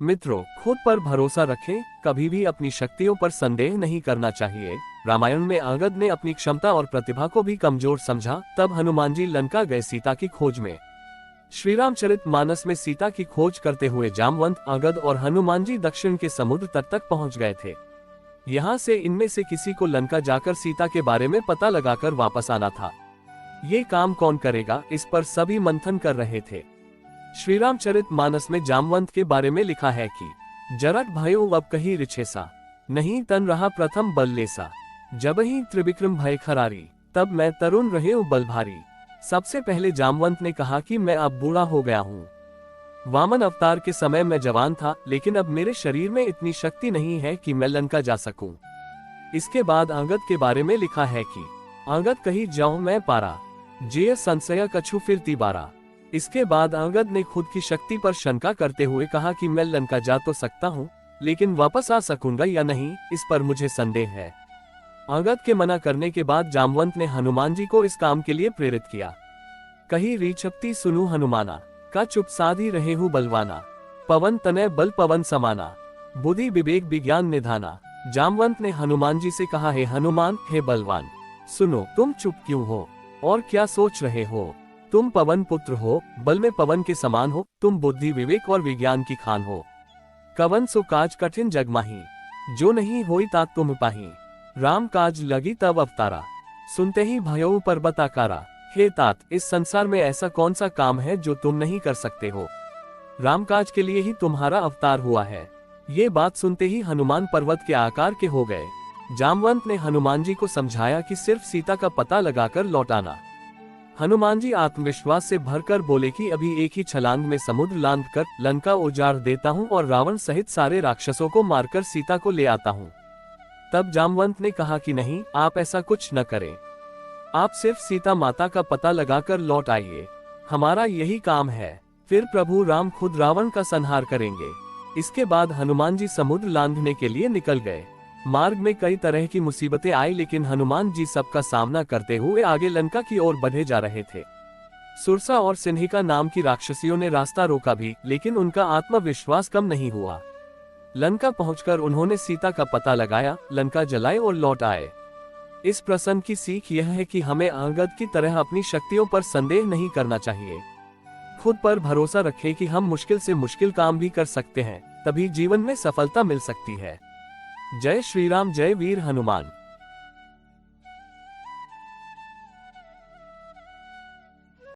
मित्रों, खुद पर भरोसा रखें, कभी भी अपनी शक्तियों पर संदेह नहीं करना चाहिए। रामायण में अंगद ने अपनी क्षमता और प्रतिभा को भी कमजोर समझा, तब हनुमान जी लंका गए सीता की खोज में। श्री रामचरितमानस में सीता की खोज करते हुए जामवंत, अंगद और हनुमान जी दक्षिण के समुद्र तट तक पहुंच गए थे। यहाँ से इनमें से किसी को लंका जाकर सीता के बारे में पता लगाकर वापस आना था। ये काम कौन करेगा, इस पर सभी मंथन कर रहे थे। श्री रामचरितमानस में जामवंत के बारे में लिखा है कि जरत भयो अब कही रिछेसा, नहीं तन रहा प्रथम बल लेसा, जब ही त्रिविक्रम भय खरारी, तब मैं तरुण रहे बल भारी। सबसे पहले जामवंत ने कहा कि मैं अब बूढ़ा हो गया हूँ। वामन अवतार के समय मैं जवान था, लेकिन अब मेरे शरीर में इतनी शक्ति नहीं है कि मैं लंका जा सकूं। इसके बाद अंगद के बारे में लिखा है कि अंगद कही जाऊं मैं पारा, जे संशय कछु फिरती बारा। इसके बाद अंगद ने खुद की शक्ति पर शंका करते हुए कहा कि मैं लंका जा तो सकता हूँ, लेकिन वापस आ सकूंगा या नहीं, इस पर मुझे संदेह है। अंगद के मना करने के बाद जामवंत ने हनुमान जी को इस काम के लिए प्रेरित किया। कही रीछपति सुनु हनुमाना, का चुप साधी रहे हूँ बलवाना, पवन तनय बल पवन समाना, बुद्धि विवेक विज्ञान निधाना। जामवंत ने हनुमान जी से कहा, हे हनुमान, हे बलवान, सुनो, तुम चुप क्यों हो और क्या सोच रहे हो? तुम पवन पुत्र हो, बल में पवन के समान हो, तुम बुद्धि विवेक और विज्ञान की खान हो। कवन सो काज कठिन जग माही, जो नहीं होई तात तुम पाही। राम काज लगी तब अवतारा, सुनते ही भयो पर्वत आकारा। हे तात, इस संसार में ऐसा कौन सा काम है जो तुम नहीं कर सकते हो? राम काज के लिए ही तुम्हारा अवतार हुआ है। ये बात सुनते ही हनुमान पर्वत के आकार के हो गए। जामवंत ने हनुमान जी को समझाया कि सिर्फ सीता का पता लगाकर लौटाना। हनुमान जी आत्मविश्वास से भरकर बोले कि अभी एक ही छलांग में समुद्र लांघ कर लंका उजाड़ देता हूँ और रावण सहित सारे राक्षसों को मारकर सीता को ले आता हूँ। तब जामवंत ने कहा कि नहीं, आप ऐसा कुछ न करें। आप सिर्फ सीता माता का पता लगाकर लौट आइए, हमारा यही काम है। फिर प्रभु राम खुद रावण का संहार करेंगे। इसके बाद हनुमान जी समुद्र लांघने के लिए निकल गए। मार्ग में कई तरह की मुसीबतें आई, लेकिन हनुमान जी सबका सामना करते हुए आगे लंका की ओर बढ़े जा रहे थे। सुरसा और सिन्हिका नाम की राक्षसियों ने रास्ता रोका भी, लेकिन उनका आत्मविश्वास कम नहीं हुआ। लंका पहुंचकर उन्होंने सीता का पता लगाया, लंका जलाए और लौट आए। इस प्रसंग की सीख यह है कि हमें अंगद की तरह अपनी शक्तियों पर संदेह नहीं करना चाहिए। खुद पर भरोसा रखें कि हम मुश्किल से मुश्किल काम भी कर सकते हैं, तभी जीवन में सफलता मिल सकती है। जय श्री राम, जय वीर हनुमान।